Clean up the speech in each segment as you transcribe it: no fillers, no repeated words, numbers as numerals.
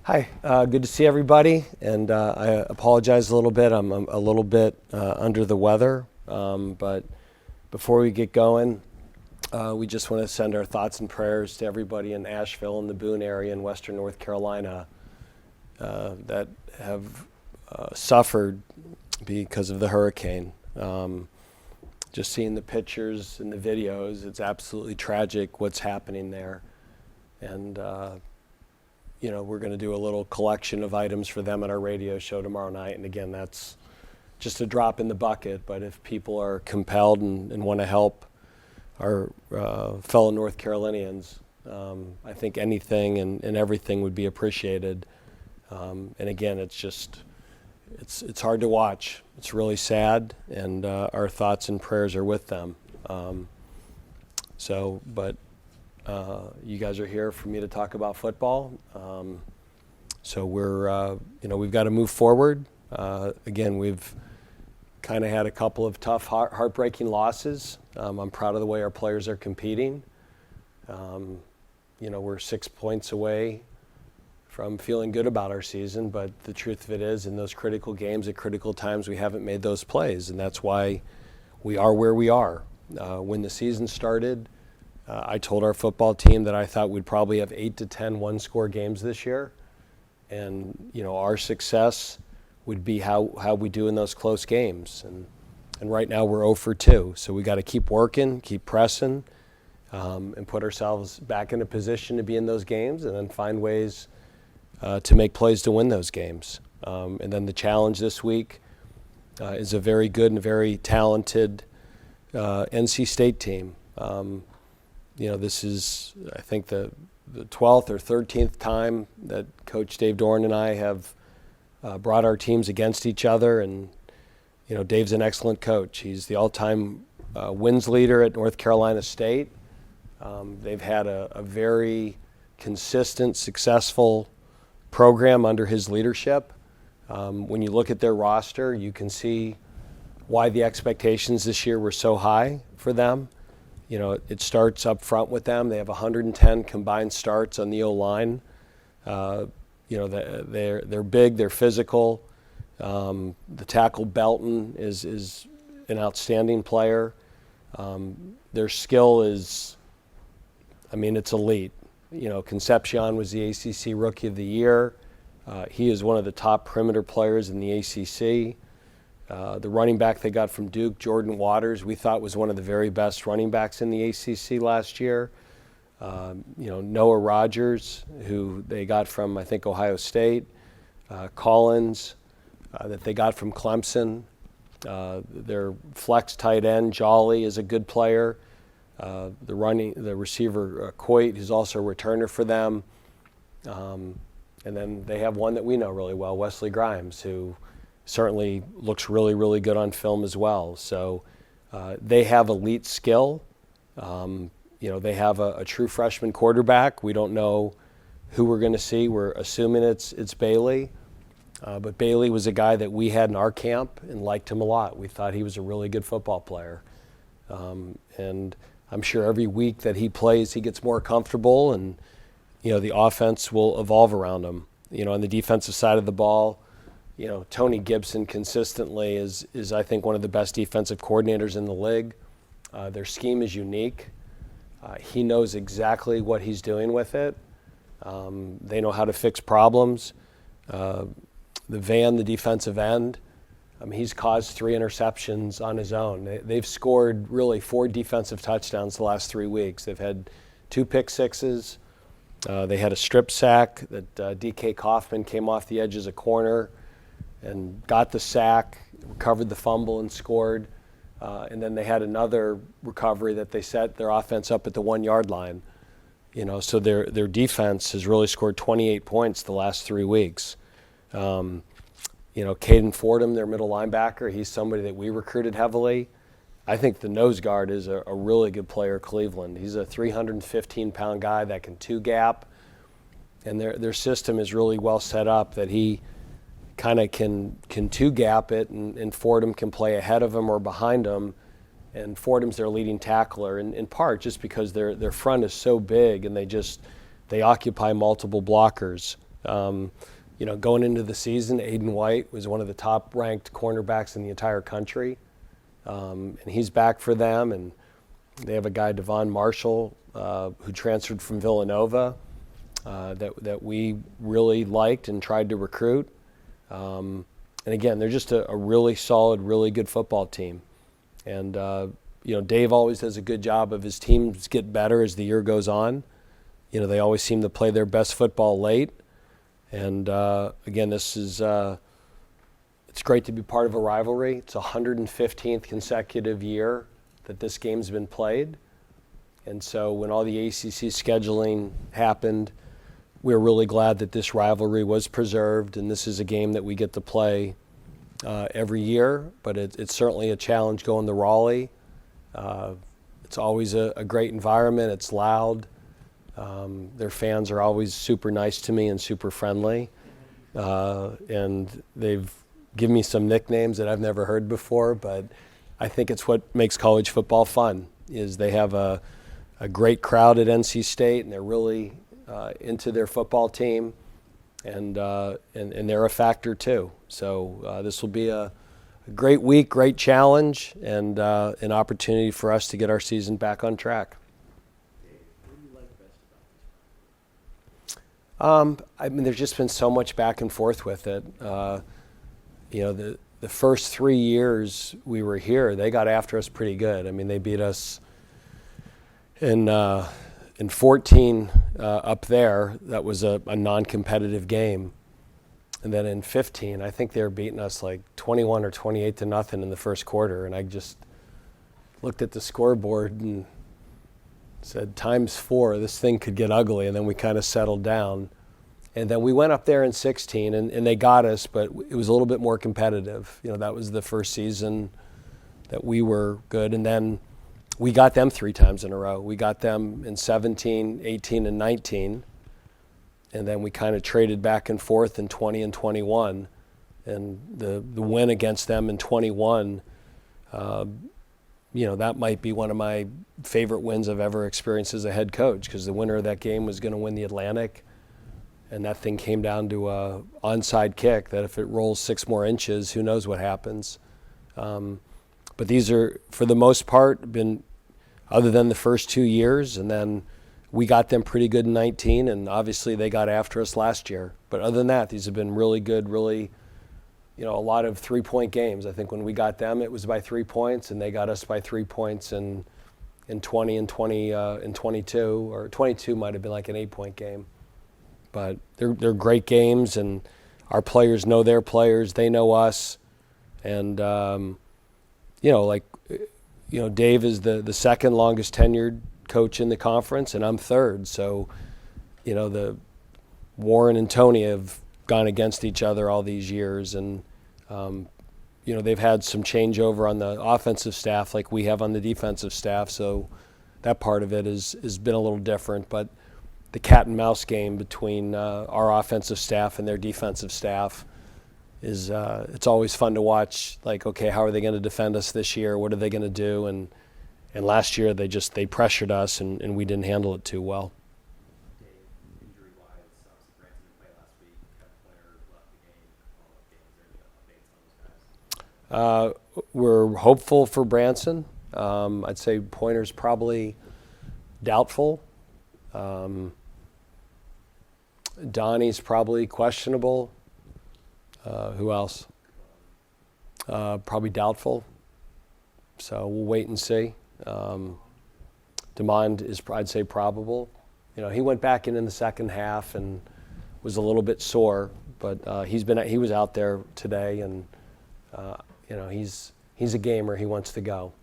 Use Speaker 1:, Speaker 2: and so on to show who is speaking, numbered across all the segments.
Speaker 1: Hi, good to see everybody, and I apologize a little bit. I'm a little bit under the weather, but before we get going, we just want to send our thoughts and prayers to everybody in Asheville and the Boone area in western North Carolina that have suffered because of the hurricane. Just seeing the pictures and the videos, it's absolutely tragic what's happening there. And we're going to do a little collection of items for them at our radio show tomorrow night. And again, that's just a drop in the bucket. But if people are compelled and want to help our fellow North Carolinians, I think anything and everything would be appreciated. And again, it's hard to watch. It's really sad, and our thoughts and prayers are with them. You guys are here for me to talk about football. So we've got to move forward. Again, we've kind of had a couple of tough, heartbreaking losses. I'm proud of the way our players are competing. We're 6 points away from feeling good about our season, but the truth of it is, in those critical games at critical times, we haven't made those plays, and that's why we are where we are. When the season started, I told our football team that I thought we'd probably have 8 to 10 one-score games this year. And, our success would be how we do in those close games. And right now we're 0 for 2. So we got to keep working, keep pressing, and put ourselves back in a position to be in those games and then find ways to make plays to win those games. And then the challenge this week is a very good and very talented NC State team. This is, I think, the 12th or 13th time that Coach Dave Doran and I have brought our teams against each other. And, Dave's an excellent coach. He's the all-time wins leader at North Carolina State. They've had a very consistent, successful program under his leadership. When you look at their roster, you can see why the expectations this year were so high for them. It starts up front with them. They have 110 combined starts on the O-line. They're big, they're physical. The tackle Belton is an outstanding player. Their skill is, it's elite. Concepcion was the ACC Rookie of the Year. He is one of the top perimeter players in the ACC. The running back they got from Duke, Jordan Waters, we thought was one of the very best running backs in the ACC last year. Noah Rogers, who they got from, I think, Ohio State. Collins, that they got from Clemson. Their flex tight end, Jolly, is a good player. The receiver, Coit, who's also a returner for them. And then they have one that we know really well, Wesley Grimes, who certainly looks really, really good on film as well. So they have elite skill. They have a true freshman quarterback. We don't know who we're going to see. We're assuming it's Bailey. But Bailey was a guy that we had in our camp and liked him a lot. We thought he was a really good football player. And I'm sure every week that he plays, he gets more comfortable, and the offense will evolve around him. On the defensive side of the ball, Tony Gibson consistently is I think one of the best defensive coordinators in the league. Their scheme is unique. He knows exactly what he's doing with it. They know how to fix problems. The defensive end, he's caused 3 interceptions on his own. They've scored really 4 defensive touchdowns the last 3 weeks. They've had 2 pick sixes. They had a strip sack that DK Kaufman came off the edge as a corner and got the sack, recovered the fumble and scored. And then they had another recovery that they set their offense up at the 1-yard line. So their defense has really scored 28 points the last 3 weeks. Caden Fordham, their middle linebacker, he's somebody that we recruited heavily. I think the nose guard is a really good player, Cleveland. He's a 315-pound guy that can two-gap. And their system is really well set up that he kind of can two-gap it, and Fordham can play ahead of him or behind him. And Fordham's their leading tackler, in part just because their front is so big and they occupy multiple blockers. Going into the season, Aiden White was one of the top-ranked cornerbacks in the entire country, and he's back for them. And they have a guy, Devon Marshall, who transferred from Villanova, that we really liked and tried to recruit. And again, they're just a really solid, really good football team. And Dave always does a good job of his teams get better as the year goes on. They always seem to play their best football late. And again, this is it's great to be part of a rivalry. It's 115th consecutive year that this game's been played. And so when all the ACC scheduling happened, we were really glad that this rivalry was preserved, and this is a game that we get to play every year. But it's certainly a challenge going to Raleigh. It's always a great environment. It's loud. Their fans are always super nice to me and super friendly. And they've given me some nicknames that I've never heard before, but I think it's what makes college football fun, is they have a great crowd at NC State, and they're really into their football team, and they're a factor too. So this will be a great week, great challenge, and an opportunity for us to get our season back on track.
Speaker 2: What do you like best about this?
Speaker 1: There's just been so much back and forth with it. The first 3 years we were here, they got after us pretty good. They beat us in 14 up there. That was a non-competitive game. And then in 15, I think they were beating us like 21 or 28 to nothing in the first quarter. And I just looked at the scoreboard and said, ×4, this thing could get ugly. And then we kind of settled down. And then we went up there in 16, and they got us, but it was a little bit more competitive. That was the first season that we were good. And then we got them 3 times in a row. We got them in 17, 18, and 19. And then we kind of traded back and forth in 20 and 21. And the win against them in 21, that might be one of my favorite wins I've ever experienced as a head coach, because the winner of that game was going to win the Atlantic. And that thing came down to a onside kick that if it rolls 6 more inches, who knows what happens. But these are, for the most part, been, other than the first 2 years, and then we got them pretty good in 19, and obviously they got after us last year. But other than that, these have been really good, really, a lot of 3-point games. I think when we got them, it was by 3 points, and they got us by 3 points in 20 and 20 and 22, or 22 might have been like an 8-point game. But they're great games, and our players know their players. They know us. And, Dave is the second longest tenured coach in the conference, and I'm third. So, the Warren and Tony have gone against each other all these years. And, they've had some changeover on the offensive staff like we have on the defensive staff. So that part of it has been a little different. But the cat and mouse game between our offensive staff and their defensive staff is it's always fun to watch. Like, okay, how are they going to defend us this year? What are they going to do? And last year they pressured us, and we didn't handle it too well.
Speaker 2: Dave, injury-wise, Branson didn't play last week. Kevin Pointer left the game. Is there any updates on those guys?
Speaker 1: We're hopeful for Branson. I'd say Pointer's probably doubtful. Donnie's probably questionable. Who else? Probably doubtful. So we'll wait and see. DeMond is, I'd say, probable. He went back in the second half and was a little bit sore, but he was out there today, and he's a gamer. He wants to go.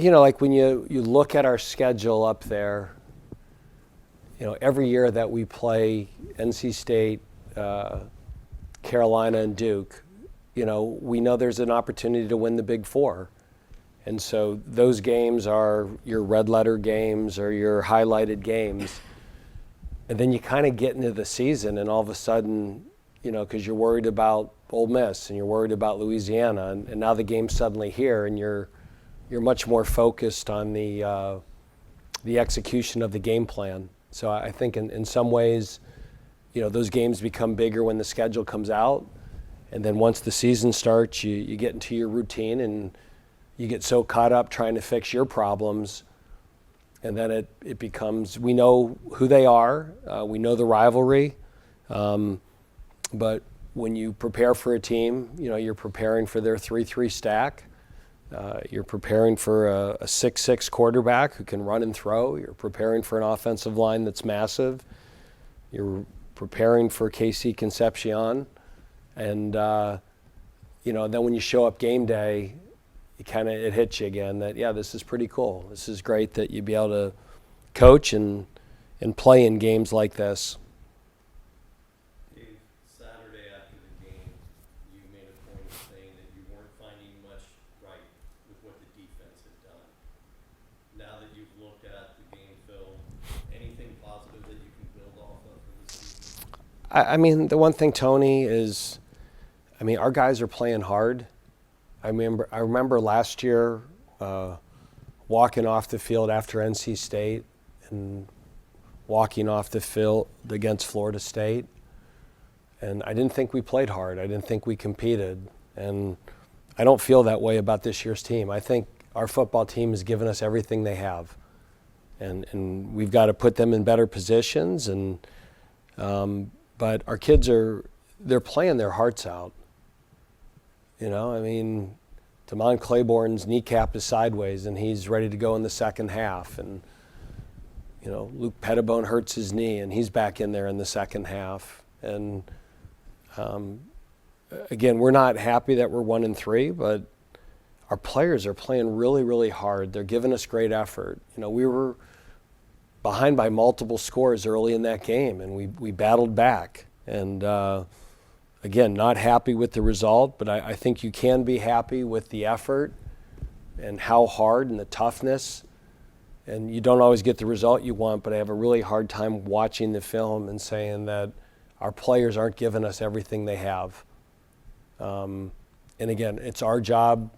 Speaker 1: Like when you look at our schedule up there, every year that we play NC State, Carolina, and Duke, we know there's an opportunity to win the Big Four. And so those games are your red letter games or your highlighted games. And then you kind of get into the season, and all of a sudden, because you're worried about Ole Miss and you're worried about Louisiana, and now the game's suddenly here, and you're much more focused on the execution of the game plan. So I think in some ways, those games become bigger when the schedule comes out, and then once the season starts, you get into your routine and you get so caught up trying to fix your problems, and then it becomes, we know who they are, we know the rivalry, but when you prepare for a team, you're preparing for their 3-3 stack. You're preparing for a 6'6" quarterback who can run and throw. You're preparing for an offensive line that's massive. You're preparing for KC Concepcion. And, then when you show up game day, it hits you again that, yeah, this is pretty cool. This is great that you'd be able to coach and play in games like this.
Speaker 3: Saturday after the game, you made a point of saying that you weren't finding much right with what the defense had done. Now that you've looked at the game film, anything positive that you can build off of for this season?
Speaker 1: I mean, the one thing, Tony, is, our guys are playing hard. I remember last year walking off the field after NC State and walking off the field against Florida State. And I didn't think we played hard. I didn't think we competed. And I don't feel that way about this year's team. I think our football team has given us everything they have. And we've got to put them in better positions. And but our kids they're playing their hearts out. Damon Claiborne's kneecap is sideways and he's ready to go in the second half. And, Luke Pettibone hurts his knee and he's back in there in the second half. And, again, we're not happy that we're 1-3, but our players are playing really, really hard. They're giving us great effort. We were behind by multiple scores early in that game, and we battled back. And, again, not happy with the result, but I think you can be happy with the effort and how hard and the toughness. And you don't always get the result you want, but I have a really hard time watching the film and saying that our players aren't giving us everything they have. And again, it's our job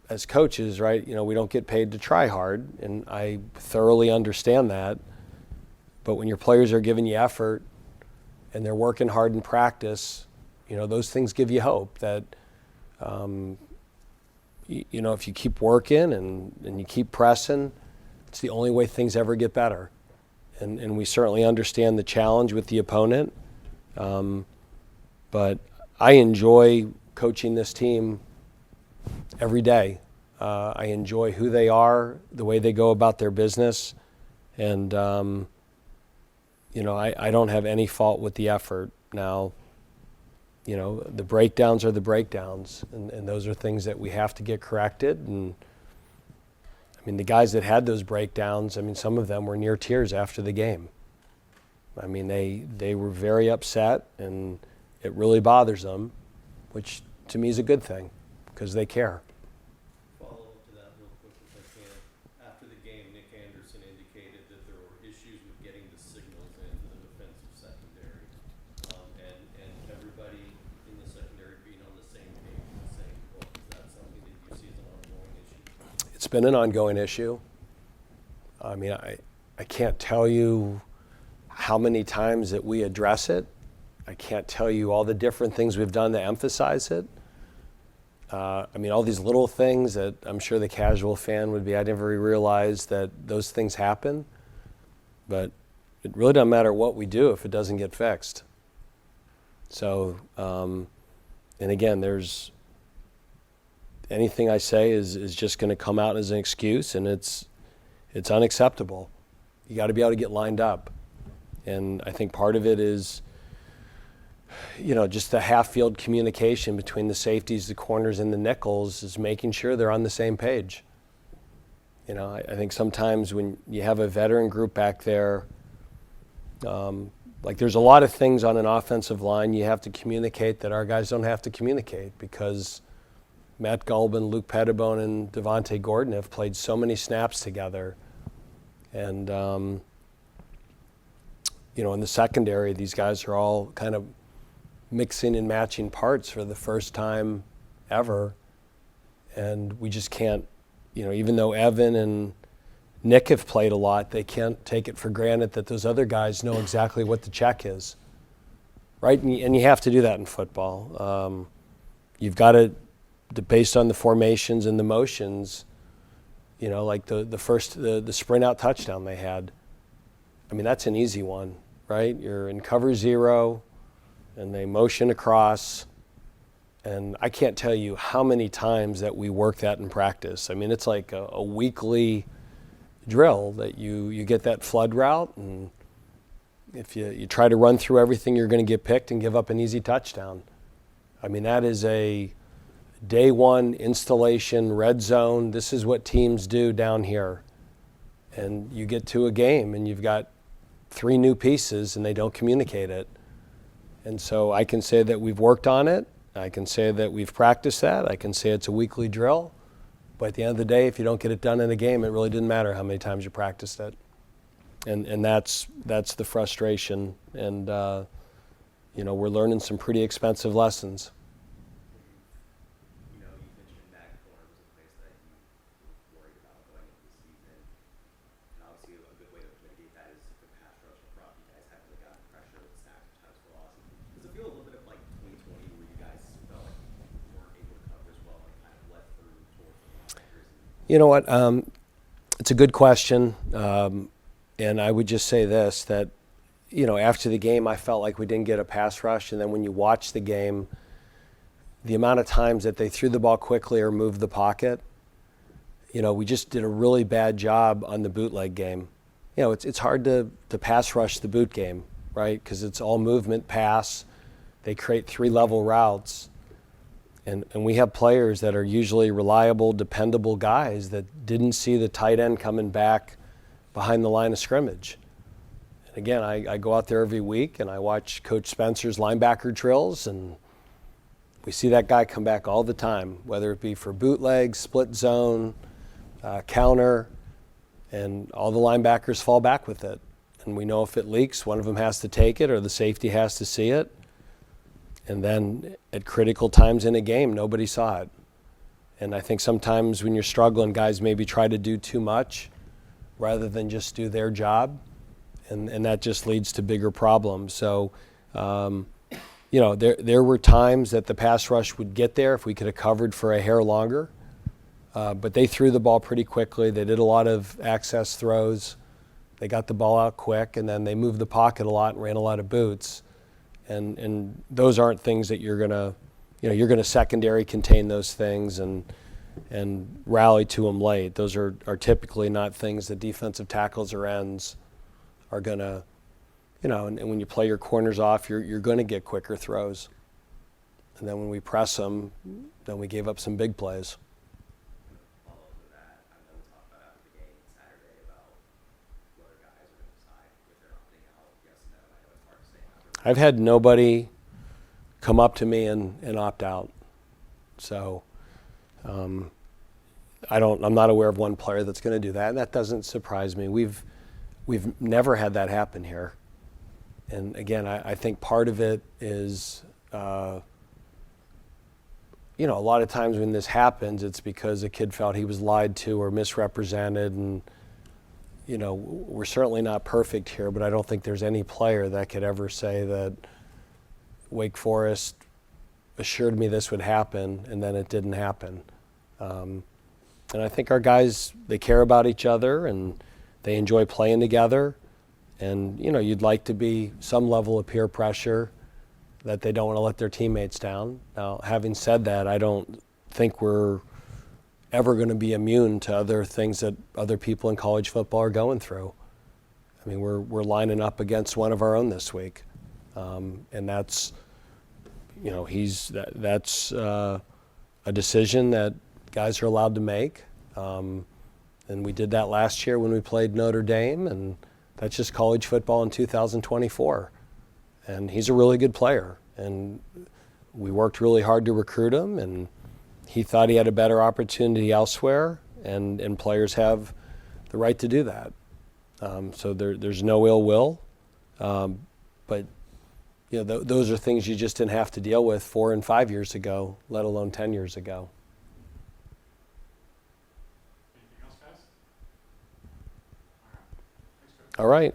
Speaker 1: as coaches, right? We don't get paid to try hard, and I thoroughly understand that. But when your players are giving you effort and they're working hard in practice, those things give you hope that, if you keep working and you keep pressing, it's the only way things ever get better. And we certainly understand the challenge with the opponent. But I enjoy coaching this team every day. I enjoy who they are, the way they go about their business. And, I don't have any fault with the effort. Now, the breakdowns are the breakdowns. And those are things that we have to get corrected. And, the guys that had those breakdowns, some of them were near tears after the game. They were very upset, and it really bothers them, which to me is a good thing because they care.
Speaker 3: Follow up to that real quick if I can. After the game, Nick Anderson indicated that there were issues with getting the signals into the defensive secondary, and everybody in the secondary being on the same page in the same book. Is that something that you see as an ongoing issue?
Speaker 1: It's been an ongoing issue. I can't tell you how many times that we address it. I can't tell you all the different things we've done to emphasize it. All these little things that I'm sure the casual fan would be, I never realized that those things happen. But it really doesn't matter what we do if it doesn't get fixed. So, and again, anything I say is just going to come out as an excuse, and it's unacceptable. You got to be able to get lined up. And I think part of it is, just the half-field communication between the safeties, the corners, and the nickels is making sure they're on the same page. I think sometimes when you have a veteran group back there, there's a lot of things on an offensive line you have to communicate that our guys don't have to communicate because Matt Gulbin, Luke Pettibone, and Devontae Gordon have played so many snaps together. And, in the secondary, these guys are all kind of mixing and matching parts for the first time ever. And we just can't, even though Evan and Nick have played a lot, they can't take it for granted that those other guys know exactly what the check is, right? And you have to do that in football. You've got to, based on the formations and the motions, like the sprint out touchdown they had. I mean, that's an easy one, right? You're in cover zero, and they motion across. And I can't tell you how many times that we work that in practice. I mean, it's like a weekly drill that you get that flood route, and if you try to run through everything, you're going to get picked and give up an easy touchdown. I mean, that is a day one installation, red zone. This is what teams do down here. And you get to a game and you've got 3 new pieces and they don't communicate it. And so I can say that we've worked on it. I can say that we've practiced that. I can say it's a weekly drill. But at the end of the day, if you don't get it done in a game, it really didn't matter how many times you practiced it. And that's the frustration. And, we're learning some pretty expensive lessons.
Speaker 2: You mentioned that corner was a place that you were worried about going into the season. And obviously a good way to mitigate that is the pass rush up front. You guys have really gotten pressure with sacks and times for loss. Does it feel a little bit of like 2020 where you guys felt like you weren't able to cover as well and kind of let through towards the linebackers?
Speaker 1: You know what? It's a good question. And I would just say this, that, after the game, I felt like we didn't get a pass rush. And then when you watch the game, the amount of times that they threw the ball quickly or moved the pocket, we just did a really bad job on the bootleg game. It's hard to pass rush the boot game, right? Because it's all movement, pass. They create 3-level routes. And we have players that are usually reliable, dependable guys that didn't see the tight end coming back behind the line of scrimmage. And again, I go out there every week and I watch Coach Spencer's linebacker drills, and we see that guy come back all the time, whether it be for bootleg, split zone, counter, and all the linebackers fall back with it. And we know if it leaks, one of them has to take it or the safety has to see it. And then at critical times in a game, nobody saw it. And I think sometimes when you're struggling, guys maybe try to do too much rather than just do their job. And that just leads to bigger problems. So, there were times that the pass rush would get there if we could have covered for a hair longer. But they threw the ball pretty quickly. They did a lot of access throws. They got the ball out quick, and then they moved the pocket a lot and ran a lot of boots. And those aren't things that you're gonna secondary contain those things and rally to them late. Those are typically not things that defensive tackles or ends are gonna, and when you play your corners off, you're gonna get quicker throws. And then when we press them, then we gave up some big plays.
Speaker 2: Follow up with that. I know we talked about after the game Saturday about whether guys are going to decide if they're opting out, yes, no. I know it's hard to say after.
Speaker 1: I've had nobody come up to me and opt out. So I'm not aware of one player that's going to do that, and that doesn't surprise me. We've never had that happen here. And again, I think part of it is, a lot of times when this happens, it's because a kid felt he was lied to or misrepresented. And, we're certainly not perfect here, but I don't think there's any player that could ever say that Wake Forest assured me this would happen and then it didn't happen. And I think our guys, they care about each other and they enjoy playing together. And, you'd like to be some level of peer pressure that they don't want to let their teammates down. Now, having said that, I don't think we're ever going to be immune to other things that other people in college football are going through. I mean, we're lining up against one of our own this week. And that's, that's a decision that guys are allowed to make. And we did that last year when we played Notre Dame, and that's just college football in 2024. And he's a really good player. And we worked really hard to recruit him, and he thought he had a better opportunity elsewhere, and players have the right to do that. So there's no ill will. But you know, those are things you just didn't have to deal with 4 and 5 years ago, let alone 10 years ago.
Speaker 4: Anything else, guys? All right. Thanks, Chris.
Speaker 1: All right.